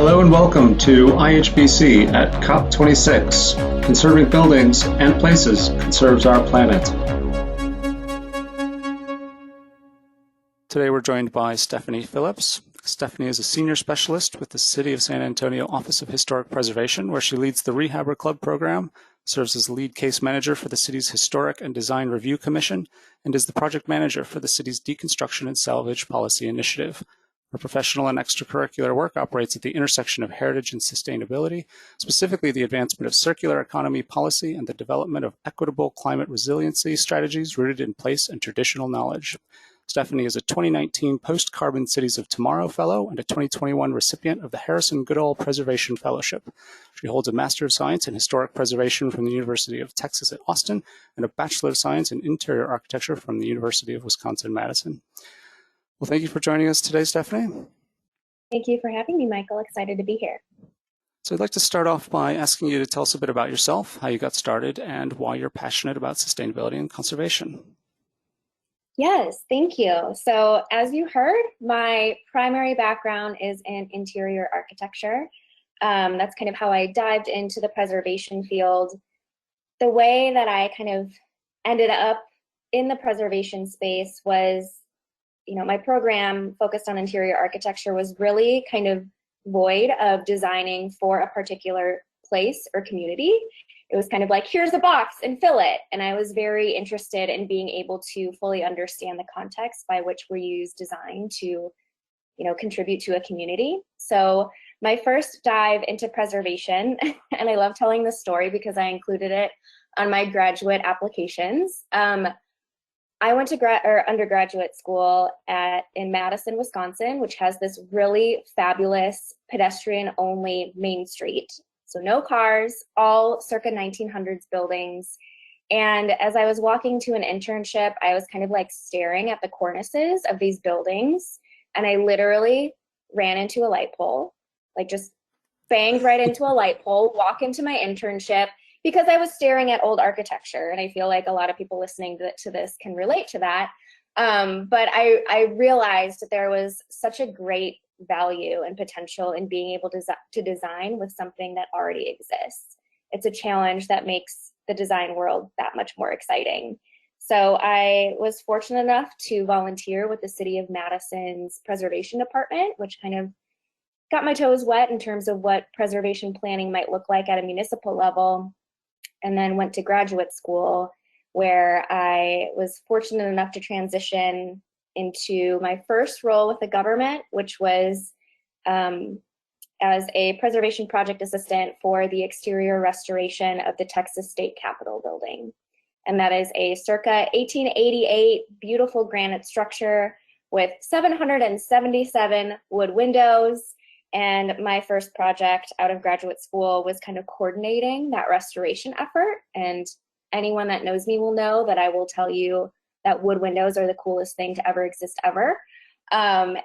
Hello and welcome to IHBC at COP26. Conserving buildings and places conserves our planet. Today we're joined by Stephanie Phillips. Stephanie is a senior specialist with the City of San Antonio Office of Historic Preservation, where she leads the Rehabber Club program, serves as lead case manager for the city's Historic and Design Review Commission, and is the project manager for the city's Deconstruction and Salvage Policy Initiative. Her professional and extracurricular work operates at the intersection of heritage and sustainability, specifically the advancement of circular economy policy and the development of equitable climate resiliency strategies rooted in place and traditional knowledge. Stephanie is a 2019 Post-Carbon Cities of Tomorrow Fellow and a 2021 recipient of the Harrison Goodall Preservation Fellowship. She holds a Master of Science in Historic Preservation from the University of Texas at Austin and a Bachelor of Science in Interior Architecture from the University of Wisconsin-Madison. Well, thank you for joining us today, Stephanie. Thank you for having me, Michael. Excited to be here. So I'd like to start off by asking you to tell us a bit about yourself, how you got started, and why you're passionate about sustainability and conservation. Yes, thank you. So as you heard, my primary background is in interior architecture. That's kind of how I dived into the preservation field. The way that I kind of ended up in the preservation space was, my program focused on interior architecture was really kind of void of designing for a particular place or community. It was kind of like, here's a box and fill it. And I was very interested in being able to fully understand the context by which we use design to, contribute to a community. So my first dive into preservation, and I love telling this story because I included it on my graduate applications. I went to undergraduate school in Madison, Wisconsin, which has this really fabulous pedestrian-only main street. So no cars, all circa 1900s buildings. And as I was walking to an internship, I was kind of like staring at the cornices of these buildings. And I literally ran into a light pole, like just banged right into a light pole, walk into my internship because I was staring at old architecture. And I feel like a lot of people listening to this can relate to that. But I realized that there was such a great value and potential in being able to design with something that already exists. It's a challenge that makes the design world that much more exciting. So I was fortunate enough to volunteer with the City of Madison's Preservation Department, which kind of got my toes wet in terms of what preservation planning might look like at a municipal level, and then went to graduate school where I was fortunate enough to transition into my first role with the government, which was as a preservation project assistant for the exterior restoration of the Texas State Capitol building. And that is a circa 1888 beautiful granite structure with 777 wood windows. And my first project out of graduate school was kind of coordinating that restoration effort. And anyone that knows me will know that I will tell you that wood windows are the coolest thing to ever exist ever. And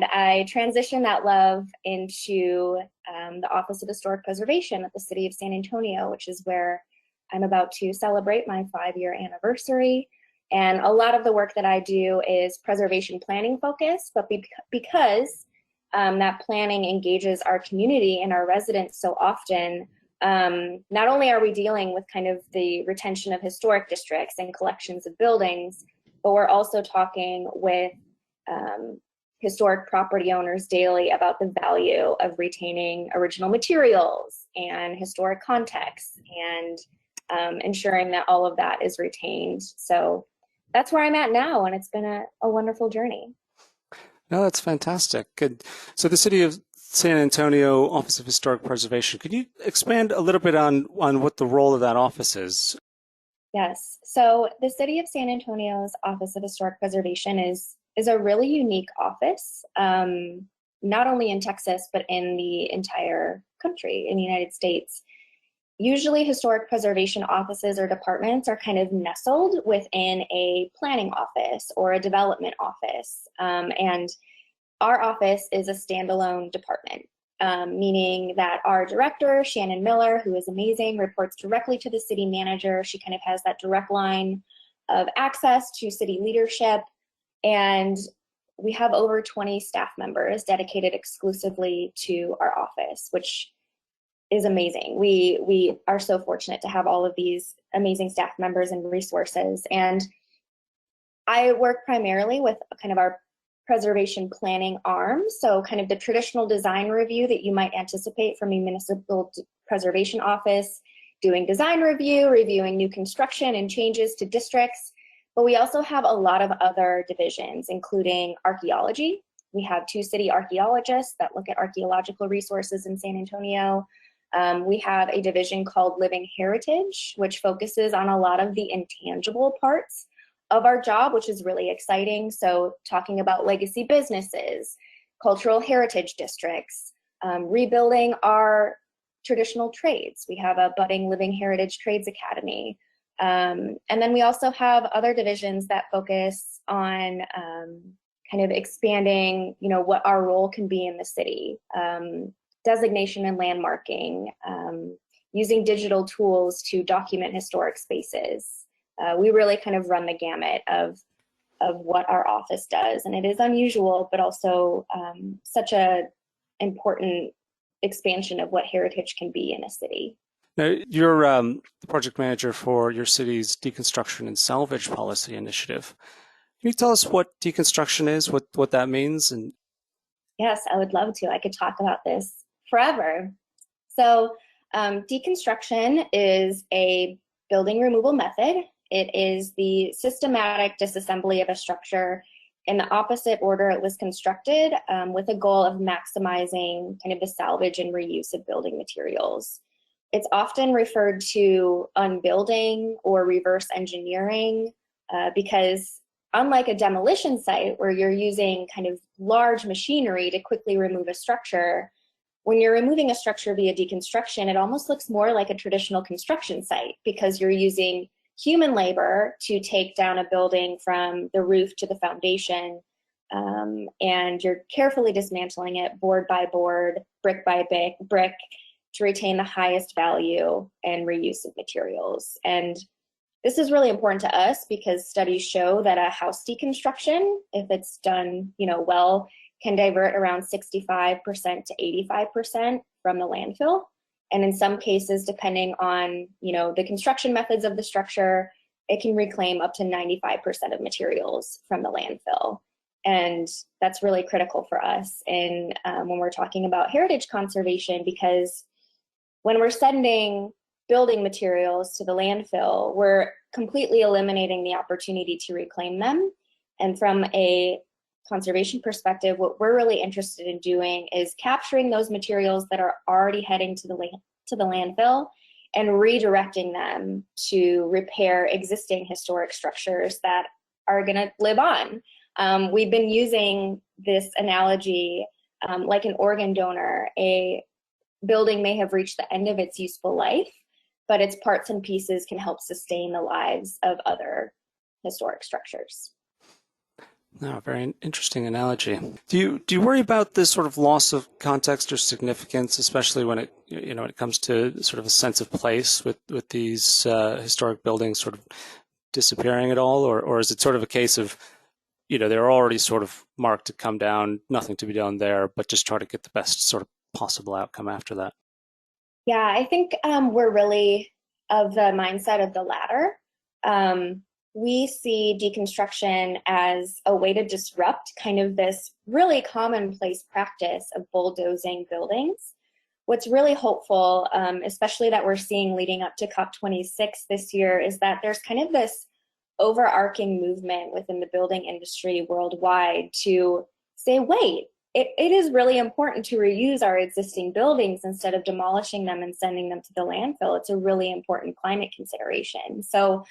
I transitioned that love into the Office of Historic Preservation at the City of San Antonio, which is where I'm about to celebrate my 5-year anniversary. And a lot of the work that I do is preservation planning focused, but because that planning engages our community and our residents so often, not only are we dealing with kind of the retention of historic districts and collections of buildings, but we're also talking with historic property owners daily about the value of retaining original materials and historic context and ensuring that all of that is retained. So that's where I'm at now, and it's been a wonderful journey. No, that's fantastic. Good. So the City of San Antonio Office of Historic Preservation, could you expand a little bit on what the role of that office is? Yes. So the City of San Antonio's Office of Historic Preservation is a really unique office, not only in Texas, but in the entire country, in the United States. Usually historic preservation offices or departments are kind of nestled within a planning office or a development office. And our office is a standalone department, meaning that our director, Shannon Miller, who is amazing, reports directly to the city manager. She kind of has that direct line of access to city leadership. And we have over 20 staff members dedicated exclusively to our office, which is amazing. We are so fortunate to have all of these amazing staff members and resources. And I work primarily with kind of our preservation planning arm. So kind of the traditional design review that you might anticipate from a municipal preservation office, doing design review, reviewing new construction and changes to districts. But we also have a lot of other divisions, including archaeology. We have 2 city archaeologists that look at archaeological resources in San Antonio. We have a division called Living Heritage, which focuses on a lot of the intangible parts of our job, which is really exciting. So talking about legacy businesses, cultural heritage districts, rebuilding our traditional trades. We have a budding Living Heritage Trades Academy. And then we also have other divisions that focus on kind of expanding, what our role can be in the city. Designation and landmarking, using digital tools to document historic spaces. We really kind of run the gamut of what our office does, and it is unusual, but also such a important expansion of what heritage can be in a city. Now, you're the project manager for your city's Deconstruction and Salvage Policy Initiative. Can you tell us what deconstruction is, what that means? And yes, I would love to. I could talk about this forever. So deconstruction is a building removal method. It is the systematic disassembly of a structure in the opposite order it was constructed, with a goal of maximizing kind of the salvage and reuse of building materials. It's often referred to unbuilding or reverse engineering because unlike a demolition site where you're using kind of large machinery to quickly remove a structure, when you're removing a structure via deconstruction, it almost looks more like a traditional construction site because you're using human labor to take down a building from the roof to the foundation, and you're carefully dismantling it board by board, brick by brick, to retain the highest value and reuse of materials. And this is really important to us because studies show that a house deconstruction, if it's done, well, can divert around 65% to 85% from the landfill. And in some cases, depending on, the construction methods of the structure, it can reclaim up to 95% of materials from the landfill. And that's really critical for us when we're talking about heritage conservation, because when we're sending building materials to the landfill, we're completely eliminating the opportunity to reclaim them. And from a conservation perspective, what we're really interested in doing is capturing those materials that are already heading to the landfill and redirecting them to repair existing historic structures that are going to live on. We've been using this analogy like an organ donor. A building may have reached the end of its useful life, but its parts and pieces can help sustain the lives of other historic structures. No, very interesting analogy. Do you worry about this sort of loss of context or significance, especially when it comes to sort of a sense of place with these historic buildings sort of disappearing at all, or is it sort of a case of they're already sort of marked to come down, nothing to be done there, but just try to get the best sort of possible outcome after that? Yeah, I think we're really of the mindset of the latter. We see deconstruction as a way to disrupt kind of this really commonplace practice of bulldozing buildings. What's really hopeful, especially that we're seeing leading up to COP26 this year, is that there's kind of this overarching movement within the building industry worldwide to say, wait, it is really important to reuse our existing buildings instead of demolishing them and sending them to the landfill. It's a really important climate consideration. So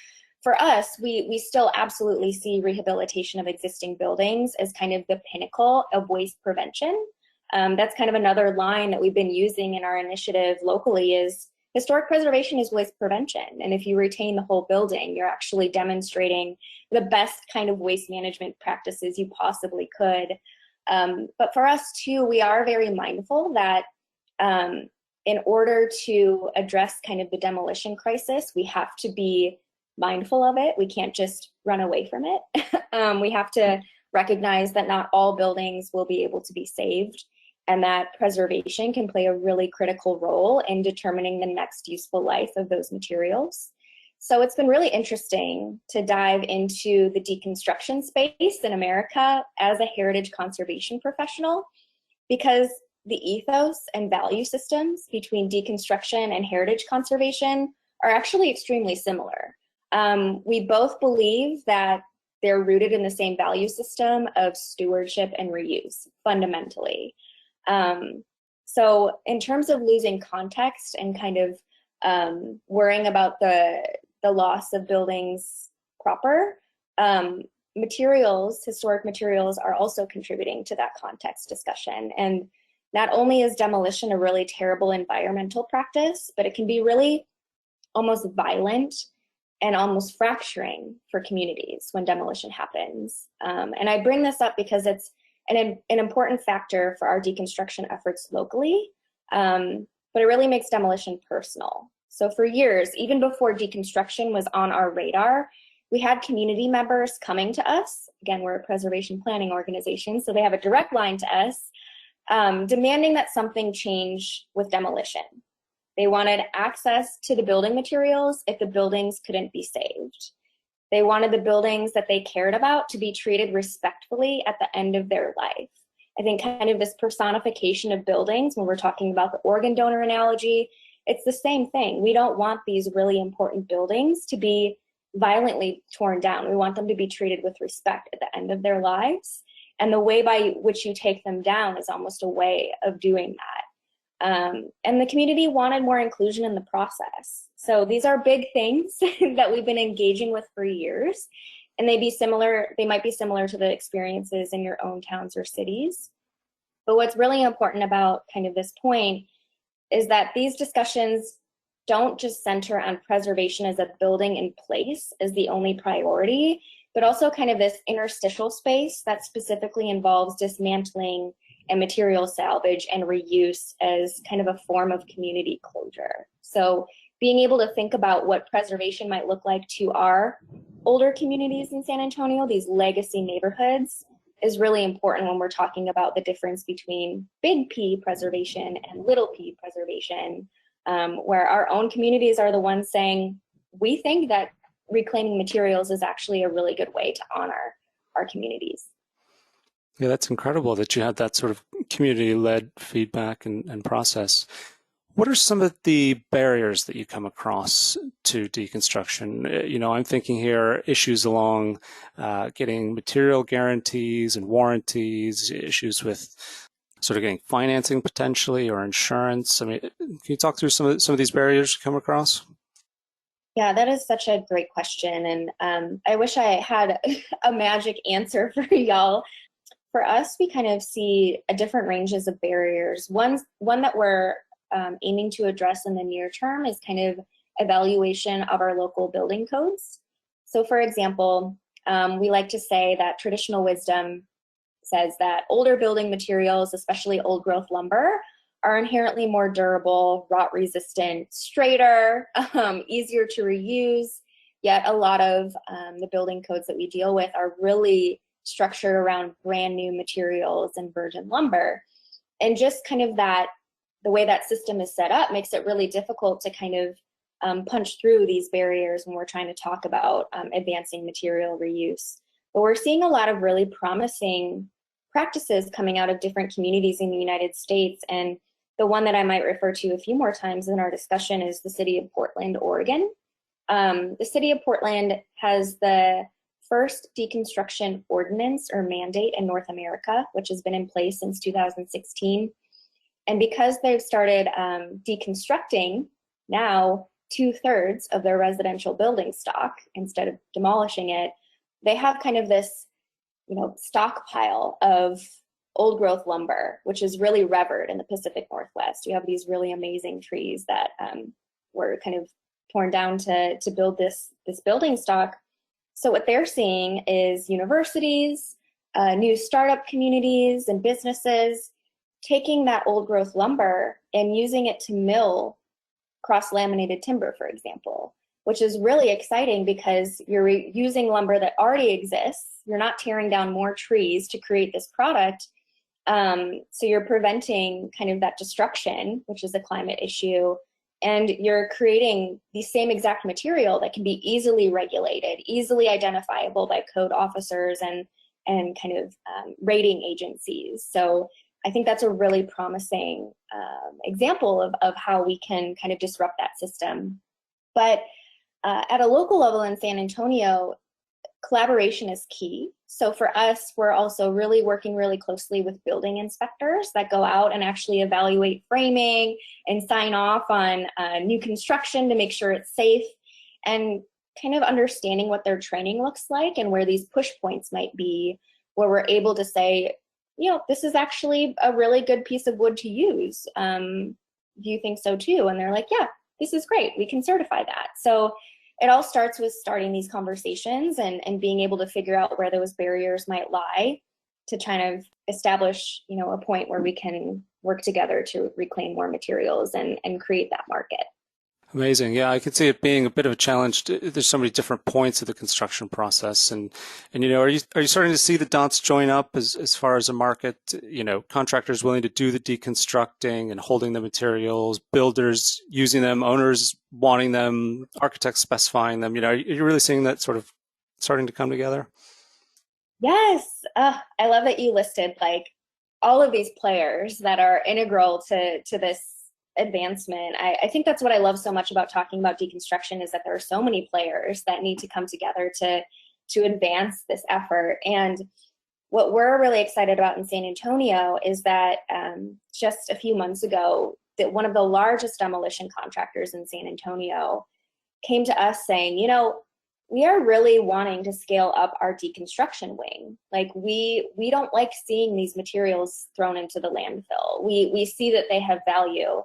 for us, we still absolutely see rehabilitation of existing buildings as kind of the pinnacle of waste prevention. That's kind of another line that we've been using in our initiative locally is historic preservation is waste prevention. And if you retain the whole building, you're actually demonstrating the best kind of waste management practices you possibly could. But for us too, we are very mindful that in order to address kind of the demolition crisis, we have to be mindful of it. We can't just run away from it. We have to recognize that not all buildings will be able to be saved, and that preservation can play a really critical role in determining the next useful life of those materials. So it's been really interesting to dive into the deconstruction space in America as a heritage conservation professional, because the ethos and value systems between deconstruction and heritage conservation are actually extremely similar. We both believe that they're rooted in the same value system of stewardship and reuse, fundamentally. So in terms of losing context and kind of worrying about the loss of buildings proper, historic materials are also contributing to that context discussion. And not only is demolition a really terrible environmental practice, but it can be really almost violent and almost fracturing for communities when demolition happens. And I bring this up because it's an important factor for our deconstruction efforts locally, but it really makes demolition personal. So for years, even before deconstruction was on our radar, we had community members coming to us. Again, we're a preservation planning organization, so they have a direct line to us, demanding that something change with demolition. They wanted access to the building materials if the buildings couldn't be saved. They wanted the buildings that they cared about to be treated respectfully at the end of their life. I think kind of this personification of buildings, when we're talking about the organ donor analogy, it's the same thing. We don't want these really important buildings to be violently torn down. We want them to be treated with respect at the end of their lives. And the way by which you take them down is almost a way of doing that. And the community wanted more inclusion in the process. So these are big things that we've been engaging with for years, and they might be similar to the experiences in your own towns or cities. But what's really important about kind of this point is that these discussions don't just center on preservation as a building in place as the only priority, but also kind of this interstitial space that specifically involves dismantling and material salvage and reuse as kind of a form of community closure. So being able to think about what preservation might look like to our older communities in San Antonio, these legacy neighborhoods, is really important when we're talking about the difference between big P preservation and little p preservation, where our own communities are the ones saying, we think that reclaiming materials is actually a really good way to honor our communities. Yeah, that's incredible that you had that sort of community-led feedback and process. What are some of the barriers that you come across to deconstruction? I'm thinking here issues along getting material guarantees and warranties, issues with sort of getting financing potentially or insurance. I mean, can you talk through some of these barriers you come across? Yeah, that is such a great question. And I wish I had a magic answer for y'all. For us, we kind of see different ranges of barriers. One that we're aiming to address in the near term is kind of evaluation of our local building codes. So for example, we like to say that traditional wisdom says that older building materials, especially old growth lumber, are inherently more durable, rot resistant, straighter, easier to reuse. Yet a lot of the building codes that we deal with are really structured around brand new materials and virgin lumber. And just kind of the way that system is set up makes it really difficult to kind of punch through these barriers when we're trying to talk about advancing material reuse. But we're seeing a lot of really promising practices coming out of different communities in the United States. And the one that I might refer to a few more times in our discussion is the city of Portland, Oregon. The city of Portland has the first deconstruction ordinance or mandate in North America, which has been in place since 2016. And because they've started deconstructing now 2/3 of their residential building stock instead of demolishing it, they have kind of this, stockpile of old growth lumber, which is really revered in the Pacific Northwest. You have these really amazing trees that were kind of torn down to build this building stock. So what they're seeing is universities, new startup communities and businesses taking that old growth lumber and using it to mill cross-laminated timber, for example. which is really exciting because you're using lumber that already exists. You're not tearing down more trees to create this product. So you're preventing kind of that destruction, which is a climate issue, and you're creating the same exact material that can be easily regulated, easily identifiable by code officers and kind of rating agencies. So I think that's a really promising example of how we can kind of disrupt that system. But at a local level in San Antonio, collaboration is key. So for us, we're also really working really closely with building inspectors that go out and actually evaluate framing and sign off on new construction to make sure it's safe, and kind of understanding what their training looks like and where these push points might be, where we're able to say, you know, this is actually a really good piece of wood to use. Do you think so too? And they're like, yeah, this is great. We can certify that. So it all starts with starting these conversations and being able to figure out where those barriers might lie to kind of establish, you know, a point where we can work together to reclaim more materials and create that market. Amazing. Yeah, I could see it being a bit of a challenge. There's so many different points of the construction process, and you know, are you starting to see the dots join up as far as a market? You know, contractors willing to do the deconstructing and holding the materials, builders using them, owners wanting them, architects specifying them. You know, are you really seeing that sort of starting to come together? Yes, I love that you listed like all of these players that are integral to this advancement. I think that's what I love so much about talking about deconstruction, is that there are so many players that need to come together to advance this effort. And what we're really excited about in San Antonio is that just a few months ago, that one of the largest demolition contractors in San Antonio came to us saying, you know, we are really wanting to scale up our deconstruction wing. Like we don't like seeing these materials thrown into the landfill. We see that they have value,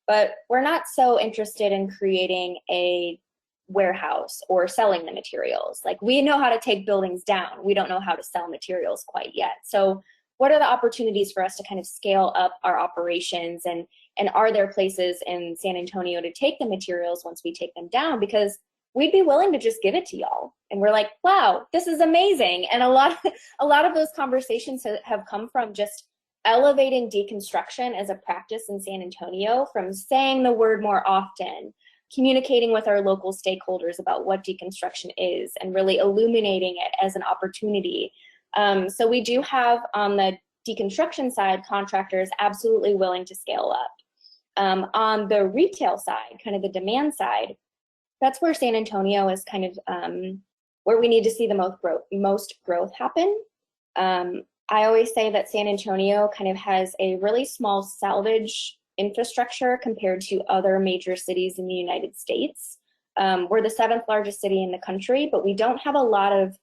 but we're not so interested in creating a warehouse or selling the materials. Like we know how to take buildings down. We don't know how to sell materials quite yet. So what are the opportunities for us to kind of scale up our operations, and are there places in San Antonio to take the materials once we take them down? Because we'd be willing to just give it to y'all. And we're like, wow, this is amazing. And a lot of those conversations have come from just elevating deconstruction as a practice in San Antonio, from saying the word more often, communicating with our local stakeholders about what deconstruction is, and really illuminating it as an opportunity. So we do have on the deconstruction side contractors absolutely willing to scale up. On the retail side, kind of the demand side, that's where San Antonio is kind of where we need to see the most growth happen. I always say that San Antonio kind of has a really small salvage infrastructure compared to other major cities in the United States. We're the 7th largest city in the country, but we don't have a lot of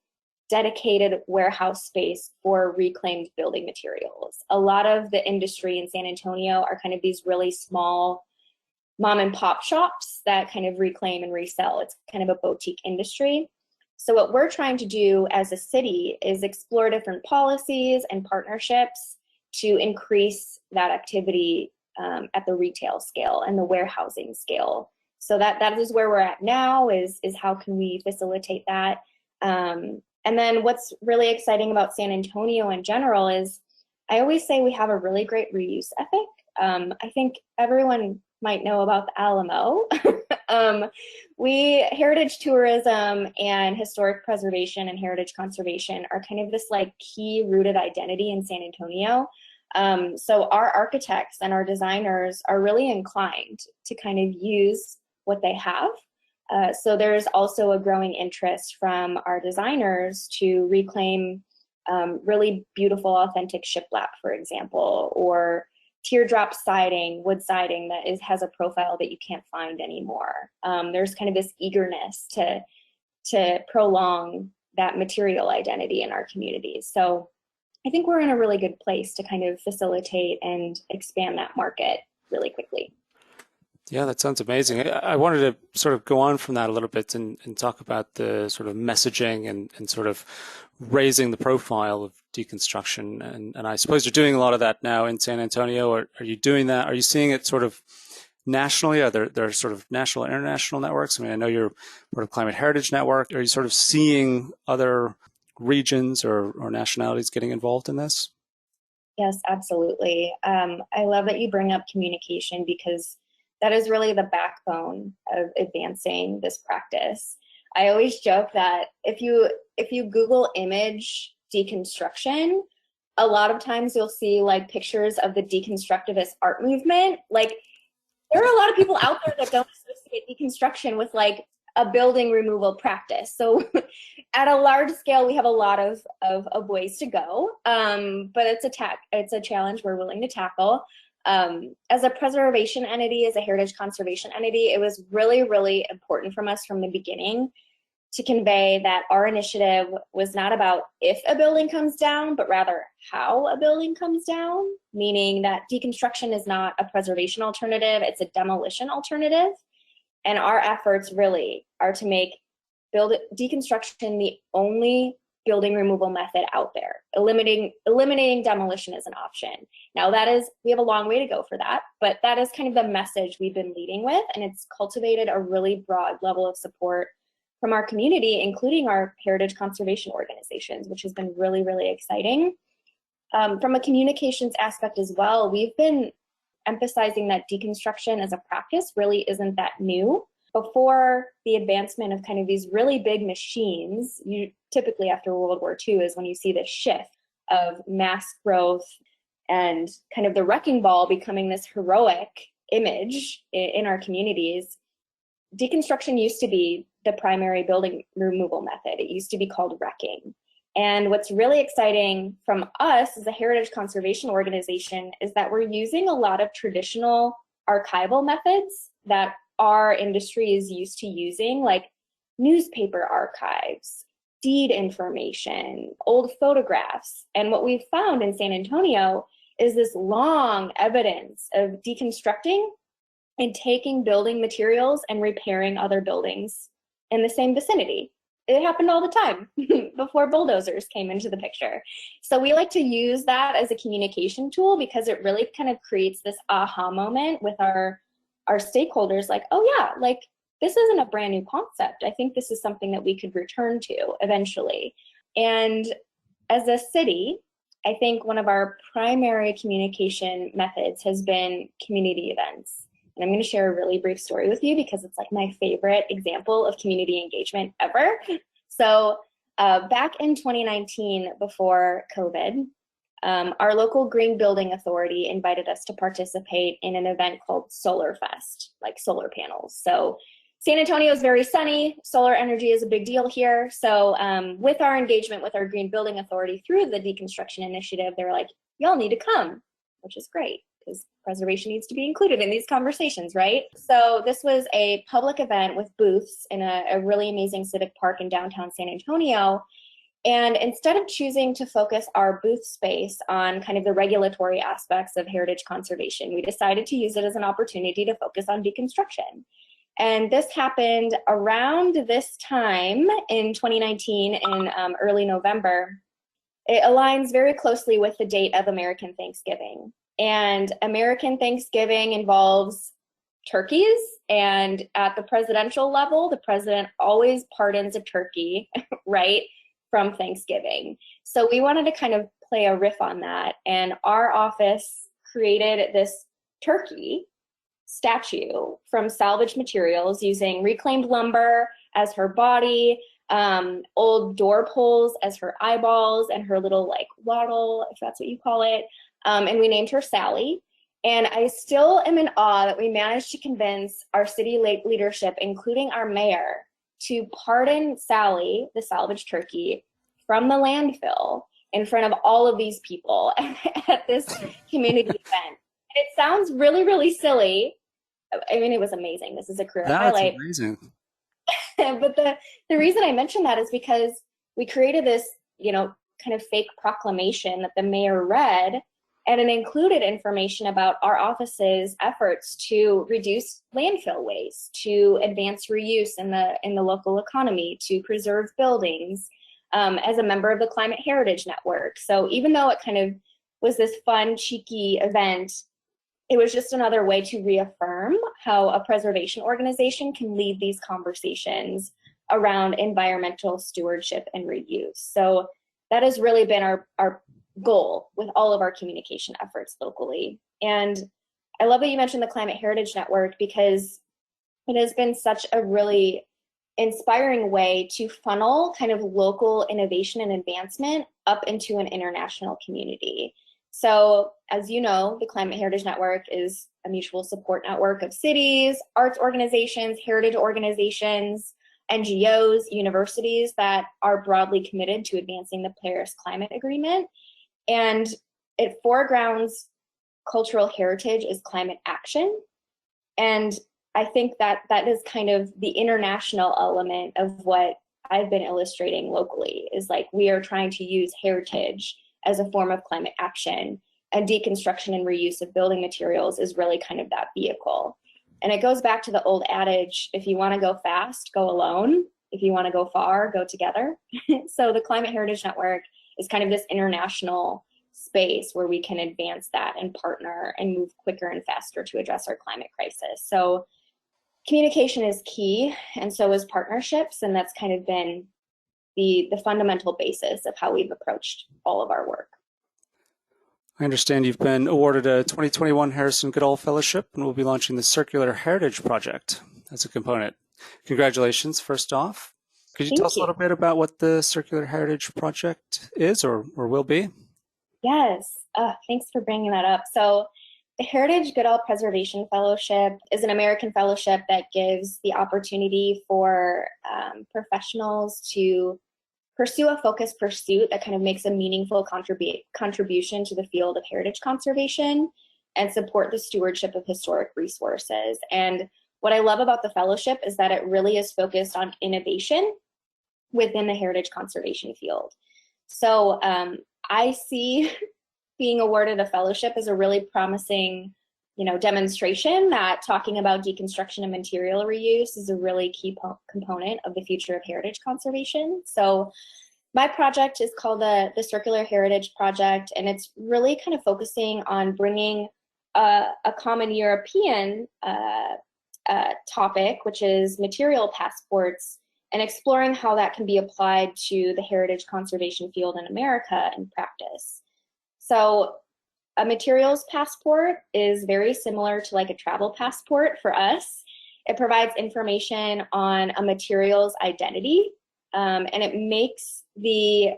dedicated warehouse space for reclaimed building materials. A lot of the industry in San Antonio are kind of these really small mom and pop shops that kind of reclaim and resell. It's kind of a boutique industry. So what we're trying to do as a city is explore different policies and partnerships to increase that activity at the retail scale and the warehousing scale. So that is where we're at now, is how can we facilitate that. And then what's really exciting about San Antonio in general is I always say we have a really great reuse ethic. I think everyone might know about the Alamo. Heritage tourism and historic preservation and heritage conservation are kind of this like key rooted identity in San Antonio. So our architects and our designers are really inclined to kind of use what they have. So there's also a growing interest from our designers to reclaim really beautiful, authentic shiplap, for example, or teardrop siding, wood siding that has a profile that you can't find anymore. There's kind of this eagerness to prolong that material identity in our communities. So I think we're in a really good place to kind of facilitate and expand that market really quickly. Yeah, that sounds amazing. I wanted to sort of go on from that a little bit and talk about the sort of messaging and sort of raising the profile of deconstruction. And I suppose you're doing a lot of that now in San Antonio. Or are you doing that? Are you seeing it sort of nationally? Are there sort of national and international networks? I mean, I know you're part of Climate Heritage Network. Are you sort of seeing other regions or nationalities getting involved in this? Yes, absolutely. I love that you bring up communication, because that is really the backbone of advancing this practice. I always joke that if you Google image deconstruction, a lot of times you'll see like pictures of the deconstructivist art movement. Like, there are a lot of people out there that don't associate deconstruction with like a building removal practice. So at a large scale, we have a lot of ways to go, but it's a challenge we're willing to tackle. As a preservation entity, as a heritage conservation entity, it was really, really important from us from the beginning to convey that our initiative was not about if a building comes down, but rather how a building comes down, meaning that deconstruction is not a preservation alternative, it's a demolition alternative. And our efforts really are to make deconstruction the only building removal method out there. Eliminating demolition as an option. Now we have a long way to go for that, but that is kind of the message we've been leading with, and it's cultivated a really broad level of support from our community, including our heritage conservation organizations, which has been really, really exciting. From a communications aspect as well, we've been emphasizing that deconstruction as a practice really isn't that new. Before the advancement of kind of these really big machines, typically after World War II is when you see this shift of mass growth and kind of the wrecking ball becoming this heroic image in our communities. Deconstruction used to be the primary building removal method. It used to be called wrecking. And what's really exciting from us as a heritage conservation organization is that we're using a lot of traditional archival methods that our industry is used to using, like newspaper archives, deed information, old photographs. And what we've found in San Antonio is this long evidence of deconstructing and taking building materials and repairing other buildings in the same vicinity. It happened all the time before bulldozers came into the picture. So we like to use that as a communication tool because it really kind of creates this aha moment with our stakeholders, like, oh yeah, like this isn't a brand new concept. I think this is something that we could return to eventually. And as a city, I think one of our primary communication methods has been community events. And I'm going to share a really brief story with you because it's like my favorite example of community engagement ever. So back in 2019, before COVID, our local Green Building Authority invited us to participate in an event called Solar Fest, like solar panels. So San Antonio is very sunny. Solar energy is a big deal here. So with our engagement with our Green Building Authority through the Deconstruction Initiative, they were like, y'all need to come, which is great because preservation needs to be included in these conversations, right? So this was a public event with booths in a really amazing civic park in downtown San Antonio. And instead of choosing to focus our booth space on kind of the regulatory aspects of heritage conservation, we decided to use it as an opportunity to focus on deconstruction. And this happened around this time in 2019 in early November. It aligns very closely with the date of American Thanksgiving. And American Thanksgiving involves turkeys. And at the presidential level, the president always pardons a turkey, right, from Thanksgiving. So we wanted to kind of play a riff on that. And our office created this turkey statue from salvaged materials using reclaimed lumber as her body, old door poles as her eyeballs, and her little like waddle, if that's what you call it. And we named her Sally. And I still am in awe that we managed to convince our city leadership, including our mayor, to pardon Sally, the salvaged turkey, from the landfill in front of all of these people at this community event. It sounds really, really silly. I mean, it was amazing. This is a career highlight. That's amazing. But the reason I mention that is because we created this, kind of fake proclamation that the mayor read, and it included information about our office's efforts to reduce landfill waste, to advance reuse in the local economy, to preserve buildings, as a member of the Climate Heritage Network. So even though it kind of was this fun, cheeky event, it was just another way to reaffirm how a preservation organization can lead these conversations around environmental stewardship and reuse. So that has really been our goal with all of our communication efforts locally. And I love that you mentioned the Climate Heritage Network, because it has been such a really inspiring way to funnel kind of local innovation and advancement up into an international community. So as you know, the Climate Heritage Network is a mutual support network of cities, arts organizations, heritage organizations, NGOs, universities that are broadly committed to advancing the Paris Climate Agreement. And it foregrounds cultural heritage as climate action. And I think that that is kind of the international element of what I've been illustrating locally, is like we are trying to use heritage as a form of climate action, and deconstruction and reuse of building materials is really kind of that vehicle. And it goes back to the old adage, if you want to go fast, go alone. If you want to go far, go together. So the Climate Heritage Network is kind of this international space where we can advance that and partner and move quicker and faster to address our climate crisis. So communication is key, and so is partnerships, and that's kind of been the fundamental basis of how we've approached all of our work. I understand you've been awarded a 2021 Harrison Goodall Fellowship and will be launching the Circular Heritage Project as a component. Congratulations, first off. Could you tell us a little bit about what the Circular Heritage Project is or will be? Yes, thanks for bringing that up. So the Heritage Goodall Preservation Fellowship is an American fellowship that gives the opportunity for professionals to pursue a focused pursuit that kind of makes a meaningful contribution to the field of heritage conservation and support the stewardship of historic resources. And what I love about the fellowship is that it really is focused on innovation within the heritage conservation field. So I see being awarded a fellowship as a really promising, demonstration that talking about deconstruction and material reuse is a really key component of the future of heritage conservation. So my project is called the Circular Heritage Project, and it's really kind of focusing on bringing a common European topic, which is material passports, and exploring how that can be applied to the heritage conservation field in America in practice. So a materials passport is very similar to like a travel passport for us. It provides information on a material's identity, and it makes the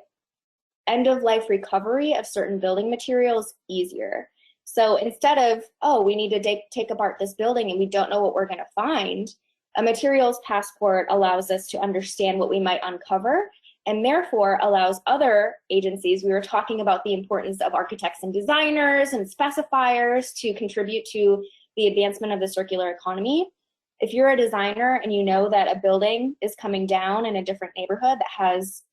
end-of-life recovery of certain building materials easier. So instead of, oh, we need to take apart this building and we don't know what we're going to find, a materials passport allows us to understand what we might uncover, and therefore allows other agencies, we were talking about the importance of architects and designers and specifiers to contribute to the advancement of the circular economy. If you're a designer and you know that a building is coming down in a different neighborhood that has,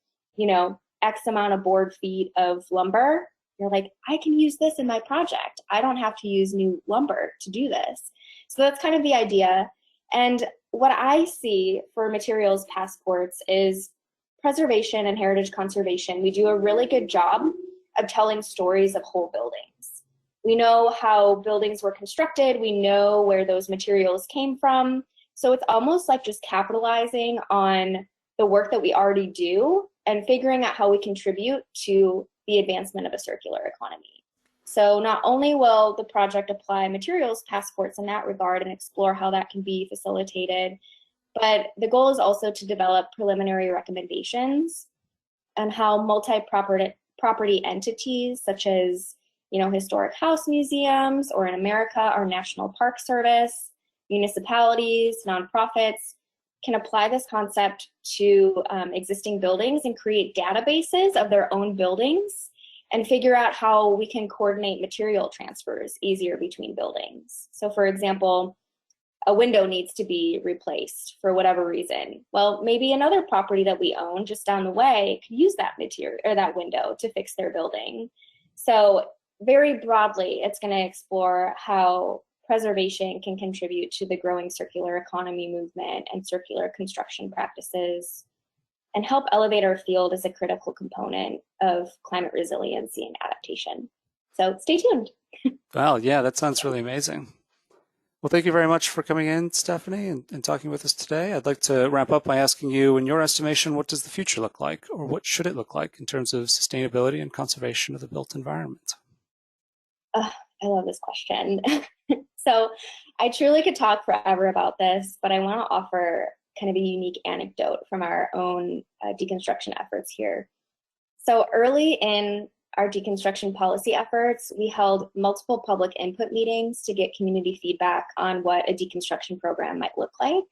X amount of board feet of lumber, you're like, I can use this in my project. I don't have to use new lumber to do this. So that's kind of the idea. And what I see for materials passports is preservation and heritage conservation. We do a really good job of telling stories of whole buildings. We know how buildings were constructed. We know where those materials came from. So it's almost like just capitalizing on the work that we already do and figuring out how we contribute to the advancement of a circular economy. So not only will the project apply materials passports in that regard and explore how that can be facilitated, but the goal is also to develop preliminary recommendations on how multi-property entities such as, historic house museums, or in America, our National Park Service, municipalities, nonprofits, can apply this concept to existing buildings and create databases of their own buildings and figure out how we can coordinate material transfers easier between buildings. So for example, a window needs to be replaced for whatever reason. Well, maybe another property that we own just down the way could use that material or that window to fix their building. So very broadly, it's going to explore how preservation can contribute to the growing circular economy movement and circular construction practices, and help elevate our field as a critical component of climate resiliency and adaptation. So stay tuned. Well, yeah, that sounds really amazing. Well, thank you very much for coming in, Stephanie, and talking with us today. I'd like to wrap up by asking you, in your estimation, what does the future look like, or what should it look like in terms of sustainability and conservation of the built environment? I love this question. So I truly could talk forever about this, but I want to offer kind of a unique anecdote from our own deconstruction efforts here. So early in our deconstruction policy efforts, we held multiple public input meetings to get community feedback on what a deconstruction program might look like.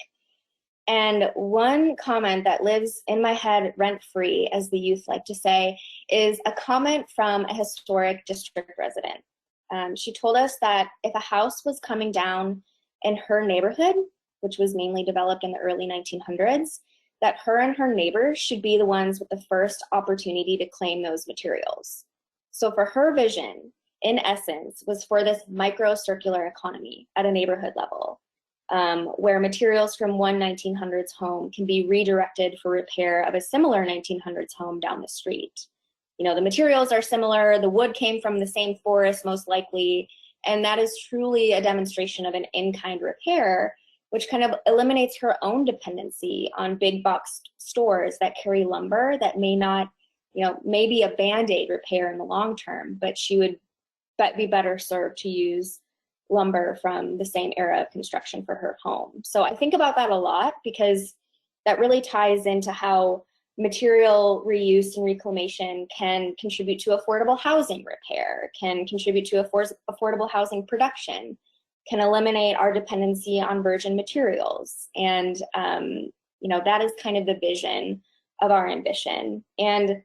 And one comment that lives in my head rent-free, as the youth like to say, is a comment from a historic district resident. She told us that if a house was coming down in her neighborhood, which was mainly developed in the early 1900s, that her and her neighbors should be the ones with the first opportunity to claim those materials. So for her vision, in essence, was for this micro-circular economy at a neighborhood level, where materials from one 1900s home can be redirected for repair of a similar 1900s home down the street. You know, the materials are similar, the wood came from the same forest most likely, and that is truly a demonstration of an in-kind repair, which kind of eliminates her own dependency on big box stores that carry lumber that may not, you know, maybe a Band-Aid repair in the long term, but she would be better served to use lumber from the same era of construction for her home. So I think about that a lot because that really ties into how material reuse and reclamation can contribute to affordable housing repair, can contribute to affordable housing production, can eliminate our dependency on virgin materials. And, you know, that is kind of the vision of our ambition. And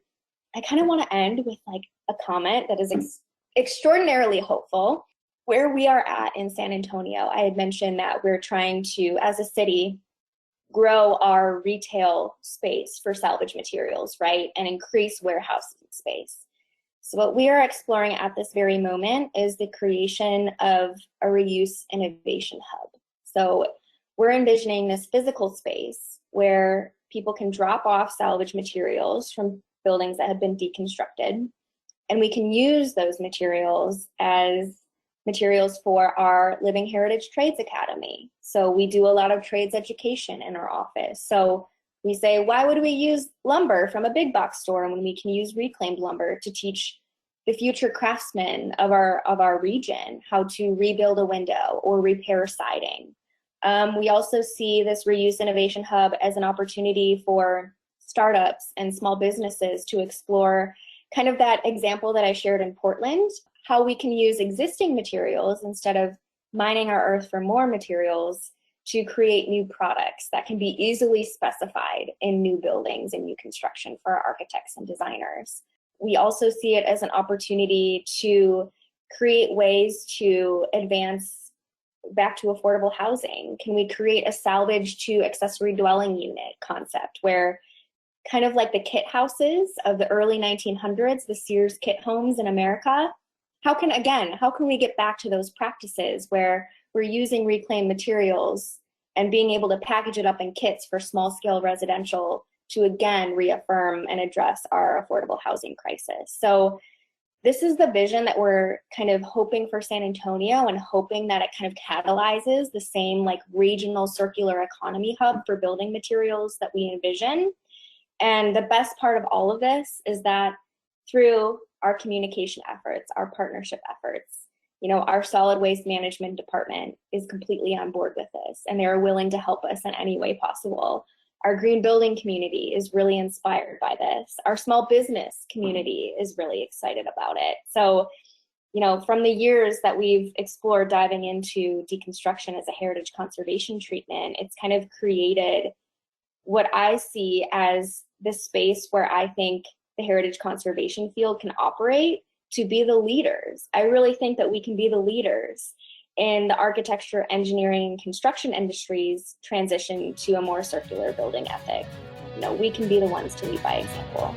I kind of want to end with like a comment that is extraordinarily hopeful. Where we are at in San Antonio, I had mentioned that we're trying to, as a city, grow our retail space for salvage materials, right? And increase warehousing space. So what we are exploring at this very moment is the creation of a reuse innovation hub. So we're envisioning this physical space where people can drop off salvage materials from buildings that have been deconstructed, and we can use those materials as materials for our Living Heritage Trades Academy. So we do a lot of trades education in our office. So we say, why would we use lumber from a big box store when we can use reclaimed lumber to teach the future craftsmen of our region how to rebuild a window or repair siding? We also see this Reuse Innovation Hub as an opportunity for startups and small businesses to explore kind of that example that I shared in Portland, how we can use existing materials instead of mining our earth for more materials to create new products that can be easily specified in new buildings and new construction for our architects and designers. We also see it as an opportunity to create ways to advance back to affordable housing. Can we create a salvage to accessory dwelling unit concept where kind of like the kit houses of the early 1900s, the Sears kit homes in America, how can we get back to those practices where we're using reclaimed materials and being able to package it up in kits for small scale residential to again reaffirm and address our affordable housing crisis? So this is the vision that we're kind of hoping for San Antonio, and hoping that it kind of catalyzes the same like regional circular economy hub for building materials that we envision. And the best part of all of this is that through our communication efforts, our partnership efforts, you know, our solid waste management department is completely on board with this, and they are willing to help us in any way possible. Our green building community is really inspired by this. Our small business community is really excited about it. So, you know, from the years that we've explored diving into deconstruction as a heritage conservation treatment, it's kind of created what I see as the space where I think the heritage conservation field can operate to be the leaders. I really think that we can be the leaders in the architecture, engineering, and construction industries transition to a more circular building ethic. You know, we can be the ones to lead by example.